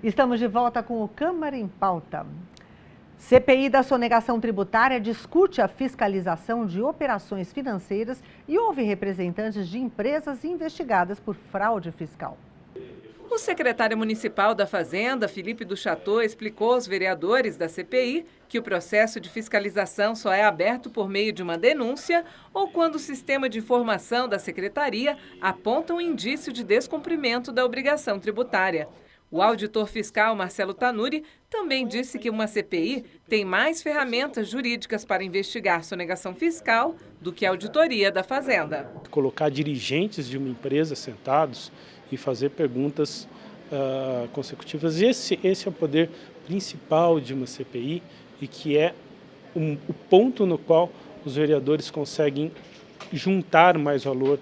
Estamos de volta com o Câmara em Pauta. CPI da sonegação tributária discute a fiscalização de operações financeiras e houve representantes de empresas investigadas por fraude fiscal. O secretário municipal da Fazenda, Felipe do Chateau, explicou aos vereadores da CPI que o processo de fiscalização só é aberto por meio de uma denúncia ou quando o sistema de informação da secretaria aponta um indício de descumprimento da obrigação tributária. O auditor fiscal Marcelo Tanuri também disse que uma CPI tem mais ferramentas jurídicas para investigar sonegação fiscal do que a auditoria da Fazenda. Colocar dirigentes de uma empresa sentados e fazer perguntas consecutivas. Esse é o poder principal de uma CPI e que é o ponto no qual os vereadores conseguem juntar mais valor,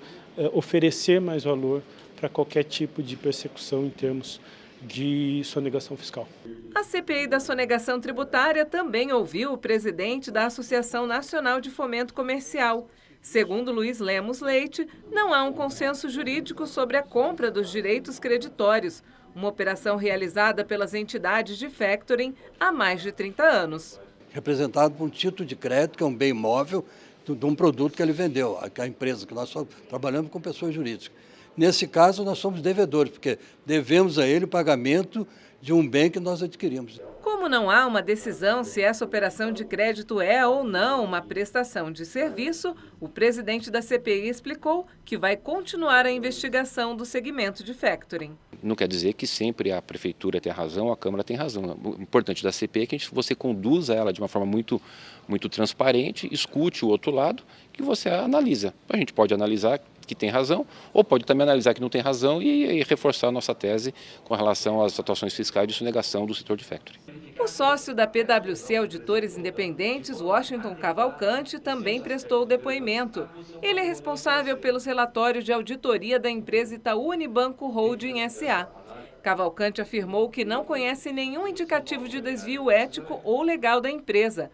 oferecer mais valor para qualquer tipo de persecução em termos de sonegação fiscal. A CPI da sonegação tributária também ouviu o presidente da Associação Nacional de Fomento Comercial. Segundo Luiz Lemos Leite, não há um consenso jurídico sobre a compra dos direitos creditórios, uma operação realizada pelas entidades de factoring há mais de 30 anos. Representado por um título de crédito, que é um bem imóvel de um produto que ele vendeu, a empresa, que nós só trabalhamos com pessoas jurídicas. Nesse caso, nós somos devedores, porque devemos a ele o pagamento de um bem que nós adquirimos. Como não há uma decisão se essa operação de crédito é ou não uma prestação de serviço, o presidente da CPI explicou que vai continuar a investigação do segmento de factoring. Não quer dizer que sempre a prefeitura tem razão, a Câmara tem razão. O importante da CPI é que você conduza ela de uma forma muito transparente, escute o outro lado, que você analisa. A gente pode analisar que tem razão, ou pode também analisar que não tem razão e reforçar a nossa tese com relação às atuações fiscais de sonegação do setor de factoring. O sócio da PwC Auditores Independentes, Washington Cavalcante, também prestou depoimento. Ele é responsável pelos relatórios de auditoria da empresa Itaú Unibanco Holding S.A. Cavalcante afirmou que não conhece nenhum indicativo de desvio ético ou legal da empresa.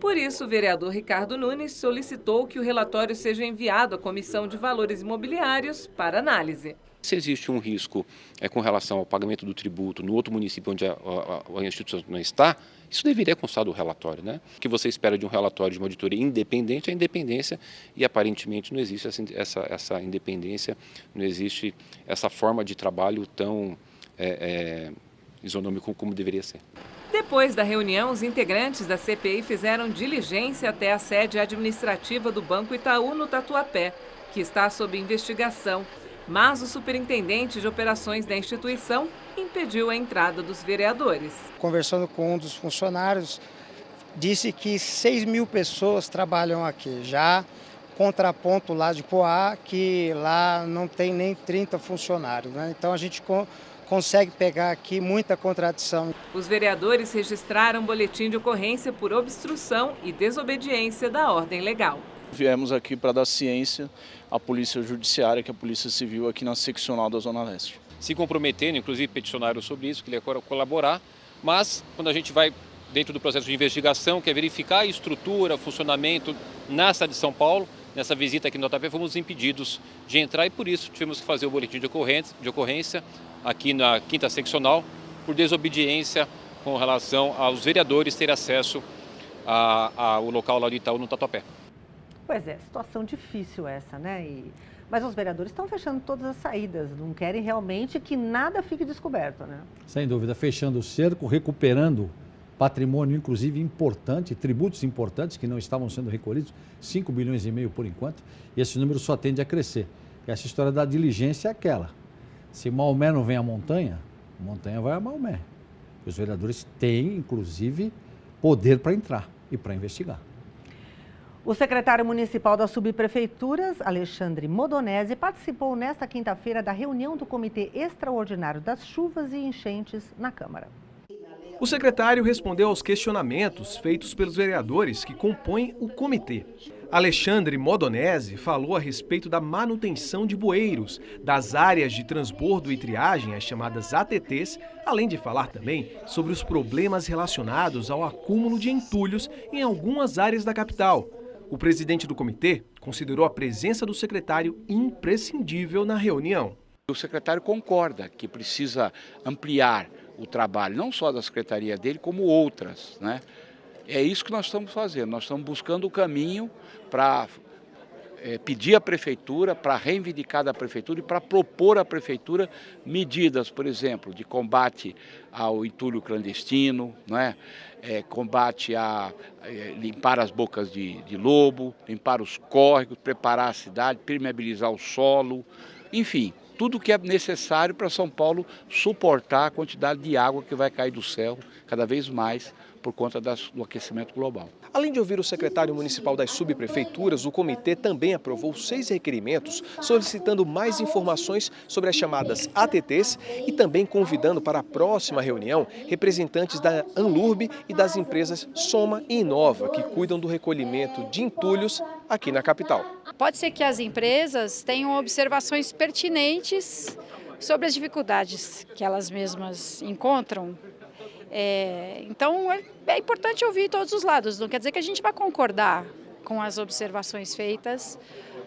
Por isso, o vereador Ricardo Nunes solicitou que o relatório seja enviado à Comissão de Valores Imobiliários para análise. Se existe um risco com relação ao pagamento do tributo no outro município onde a instituição não está, isso deveria constar do relatório, né? O que você espera de um relatório de uma auditoria independente é a independência e aparentemente não existe essa independência, não existe essa forma de trabalho tão isonômico como deveria ser. Depois da reunião, os integrantes da CPI fizeram diligência até a sede administrativa do Banco Itaú no Tatuapé, que está sob investigação. Mas o superintendente de operações da instituição impediu a entrada dos vereadores. Conversando com um dos funcionários, disse que 6 mil pessoas trabalham aqui. Já contraponto lá de Poá, que lá não tem nem 30 funcionários, né? Então a gente consegue pegar aqui muita contradição. Os vereadores registraram um boletim de ocorrência por obstrução e desobediência da ordem legal. Viemos aqui para dar ciência à Polícia Judiciária, que é a Polícia Civil aqui na seccional da Zona Leste. Se comprometendo, inclusive peticionaram sobre isso, que ele ia colaborar, mas quando a gente vai dentro do processo de investigação, que é verificar a estrutura, funcionamento na cidade de São Paulo, nessa visita aqui no Tatuapé, fomos impedidos de entrar e por isso tivemos que fazer o boletim de ocorrência aqui na 5ª seccional, por desobediência com relação aos vereadores terem acesso ao local lá do Itaú no Tatuapé. Pois é, situação difícil essa, né? Mas os vereadores estão fechando todas as saídas, não querem realmente que nada fique descoberto, né? Sem dúvida, fechando o cerco, recuperando patrimônio, inclusive importante, tributos importantes que não estavam sendo recolhidos, 5,5 bilhões por enquanto, e esse número só tende a crescer. Essa história da diligência é aquela. Se Maomé não vem à montanha, a montanha vai a Maomé. Os vereadores têm, inclusive, poder para entrar e para investigar. O secretário municipal das subprefeituras, Alexandre Modonese, participou nesta quinta-feira da reunião do Comitê Extraordinário das Chuvas e Enchentes na Câmara. O secretário respondeu aos questionamentos feitos pelos vereadores que compõem o comitê. Alexandre Modonese falou a respeito da manutenção de bueiros, das áreas de transbordo e triagem, as chamadas ATTs, além de falar também sobre os problemas relacionados ao acúmulo de entulhos em algumas áreas da capital. O presidente do comitê considerou a presença do secretário imprescindível na reunião. O secretário concorda que precisa ampliar o trabalho, não só da secretaria dele, como outras, né? É isso que nós estamos fazendo, nós estamos buscando o caminho para pedir à prefeitura, para reivindicar da prefeitura e para propor à prefeitura medidas, por exemplo, de combate ao entulho clandestino, né? Combate a limpar as bocas de lobo, limpar os córregos, preparar a cidade, permeabilizar o solo, enfim, tudo que é necessário para São Paulo suportar a quantidade de água que vai cair do céu cada vez mais por conta do aquecimento global. Além de ouvir o secretário municipal das subprefeituras, o comitê também aprovou 6 requerimentos solicitando mais informações sobre as chamadas ATTs e também convidando para a próxima reunião representantes da Anlurb e das empresas Soma e Inova, que cuidam do recolhimento de entulhos aqui na capital. Pode ser que as empresas tenham observações pertinentes sobre as dificuldades que elas mesmas encontram. Então é importante ouvir todos os lados, não quer dizer que a gente vai concordar com as observações feitas,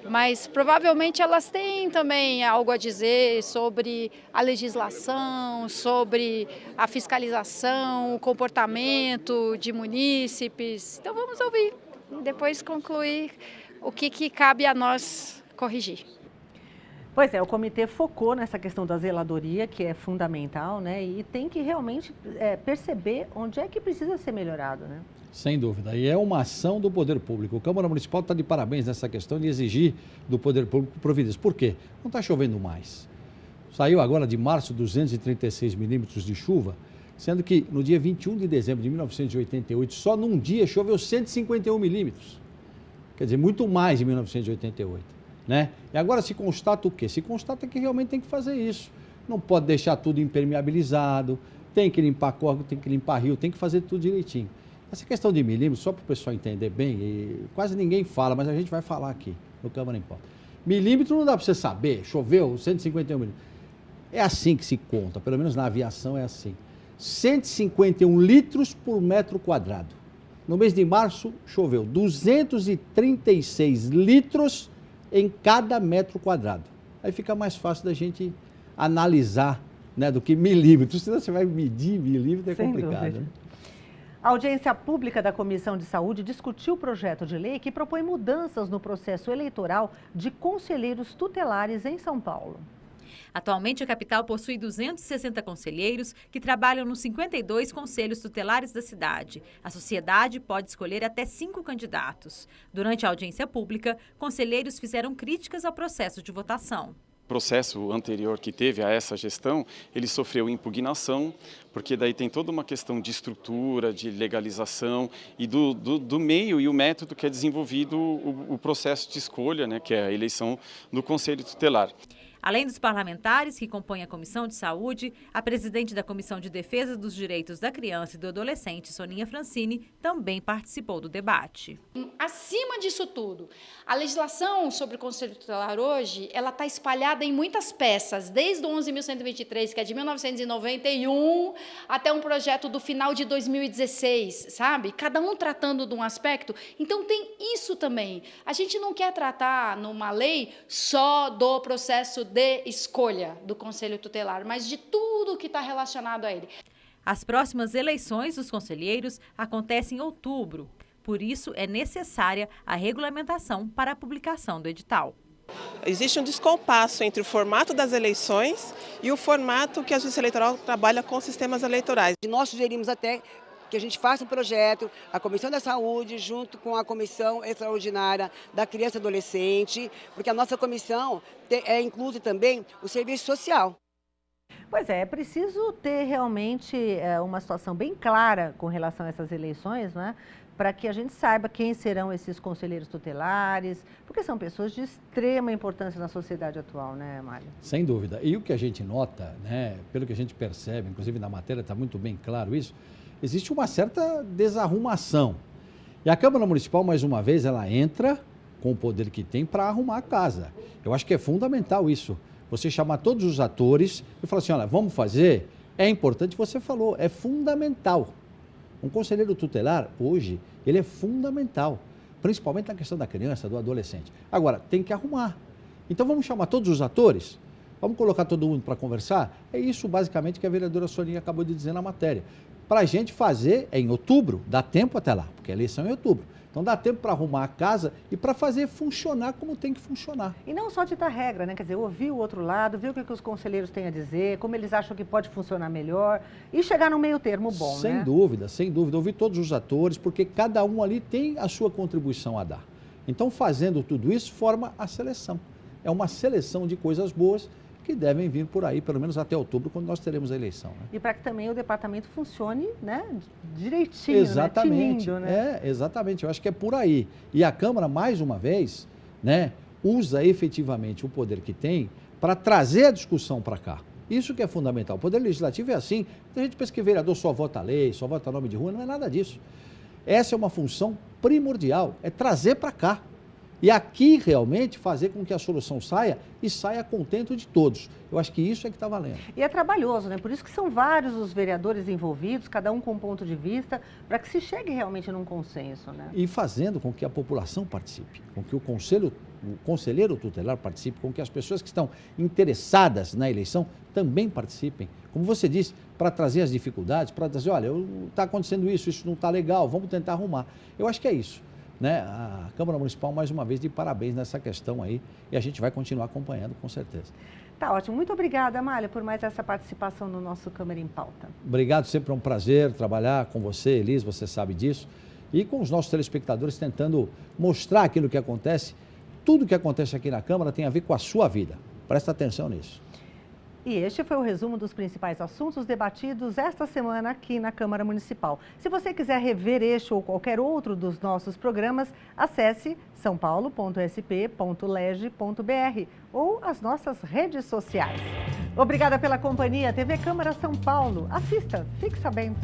mas provavelmente elas têm também algo a dizer sobre a legislação, sobre a fiscalização, o comportamento de munícipes. Então vamos ouvir e depois concluir o que cabe a nós corrigir. Pois é, o comitê focou nessa questão da zeladoria, que é fundamental, né? E tem que realmente perceber onde é que precisa ser melhorado, né? Sem dúvida. E é uma ação do poder público. A Câmara Municipal está de parabéns nessa questão de exigir do poder público providências. Por quê? Não está chovendo mais. Saiu agora de março 236 milímetros de chuva, sendo que no dia 21 de dezembro de 1988, só num dia choveu 151 milímetros. Quer dizer, muito mais de 1988. Né? E agora se constata o quê? Se constata que realmente tem que fazer isso. Não pode deixar tudo impermeabilizado, tem que limpar córrego, tem que limpar rio, tem que fazer tudo direitinho. Essa questão de milímetros, só para o pessoal entender bem, e quase ninguém fala, mas a gente vai falar aqui no Câmara em Pauta. Milímetro não dá para você saber, choveu 151 milímetros. É assim que se conta, pelo menos na aviação é assim. 151 litros por metro quadrado. No mês de março choveu 236 litros em cada metro quadrado. Aí fica mais fácil da gente analisar, né, do que milímetros. Senão você vai medir milímetros, é complicado. Né? A audiência pública da Comissão de Saúde discutiu o projeto de lei que propõe mudanças no processo eleitoral de conselheiros tutelares em São Paulo. Atualmente, a capital possui 260 conselheiros que trabalham nos 52 conselhos tutelares da cidade. A sociedade pode escolher até 5 candidatos. Durante a audiência pública, conselheiros fizeram críticas ao processo de votação. O processo anterior que teve a essa gestão, ele sofreu impugnação, porque daí tem toda uma questão de estrutura, de legalização e do meio e o método que é desenvolvido o processo de escolha, né, que é a eleição do Conselho Tutelar. Além dos parlamentares que compõem a Comissão de Saúde, a presidente da Comissão de Defesa dos Direitos da Criança e do Adolescente, Soninha Francini, também participou do debate. Acima disso tudo, a legislação sobre o Conselho Tutelar hoje, ela está espalhada em muitas peças, desde o 11.123, que é de 1991, até um projeto do final de 2016, sabe? Cada um tratando de um aspecto. Então, tem isso também. A gente não quer tratar numa lei só do processo de escolha do Conselho Tutelar, mas de tudo que está relacionado a ele. As próximas eleições dos conselheiros acontecem em outubro. Por isso, é necessária a regulamentação para a publicação do edital. Existe um descompasso entre o formato das eleições e o formato que a Justiça Eleitoral trabalha com sistemas eleitorais. Nós sugerimos até que a gente faça um projeto, a Comissão da Saúde, junto com a Comissão Extraordinária da Criança e Adolescente, porque a nossa comissão inclui também o serviço social. Pois é preciso ter realmente uma situação bem clara com relação a essas eleições, né? Para que a gente saiba quem serão esses conselheiros tutelares, porque são pessoas de extrema importância na sociedade atual, né, Mário? Sem dúvida. E o que a gente nota, né, pelo que a gente percebe, inclusive na matéria está muito bem claro isso, existe uma certa desarrumação. E a Câmara Municipal, mais uma vez, ela entra com o poder que tem para arrumar a casa. Eu acho que é fundamental isso. Você chamar todos os atores e falar assim, olha, vamos fazer? É importante, você falou, é fundamental. Um conselheiro tutelar, hoje, ele é fundamental, principalmente na questão da criança, do adolescente. Agora, tem que arrumar. Então, vamos chamar todos os atores? Vamos colocar todo mundo para conversar? É isso basicamente que a vereadora Soninha acabou de dizer na matéria. Para a gente fazer em outubro, dá tempo até lá, porque a eleição é em outubro. Então dá tempo para arrumar a casa e para fazer funcionar como tem que funcionar. E não só ditar regra, né? Quer dizer, ouvir o outro lado, ver o que os conselheiros têm a dizer, como eles acham que pode funcionar melhor e chegar num meio termo bom, né? Sem dúvida, sem dúvida. Ouvir todos os atores, porque cada um ali tem a sua contribuição a dar. Então, fazendo tudo isso, forma a seleção. É uma seleção de coisas boas que devem vir por aí, pelo menos até outubro, quando nós teremos a eleição. Né? E para que também o departamento funcione, né, direitinho, exatamente, né? Tinindo, né? Exatamente, eu acho que é por aí. E a Câmara, mais uma vez, né, usa efetivamente o poder que tem para trazer a discussão para cá. Isso que é fundamental. O poder legislativo é assim. A gente pensa que vereador só vota lei, só vota nome de rua, não é nada disso. Essa é uma função primordial, é trazer para cá. E aqui, realmente, fazer com que a solução saia e saia contento de todos. Eu acho que isso é que está valendo. E é trabalhoso, né? Por isso que são vários os vereadores envolvidos, cada um com um ponto de vista, para que se chegue realmente num consenso, né? E fazendo com que a população participe, com que o conselheiro tutelar participe, com que as pessoas que estão interessadas na eleição também participem. Como você disse, para trazer as dificuldades, para dizer, olha, está acontecendo isso não está legal, vamos tentar arrumar. Eu acho que é isso. Né? A Câmara Municipal, mais uma vez, de parabéns nessa questão aí e a gente vai continuar acompanhando, com certeza. Tá ótimo. Muito obrigada, Amália, por mais essa participação no nosso Câmara em Pauta. Obrigado, sempre é um prazer trabalhar com você, Elis, você sabe disso, e com os nossos telespectadores tentando mostrar aquilo que acontece. Tudo que acontece aqui na Câmara tem a ver com a sua vida. Presta atenção nisso. E este foi o resumo dos principais assuntos debatidos esta semana aqui na Câmara Municipal. Se você quiser rever este ou qualquer outro dos nossos programas, acesse saopaulo.sp.leg.br ou as nossas redes sociais. Obrigada pela companhia, TV Câmara São Paulo. Assista, fique sabendo.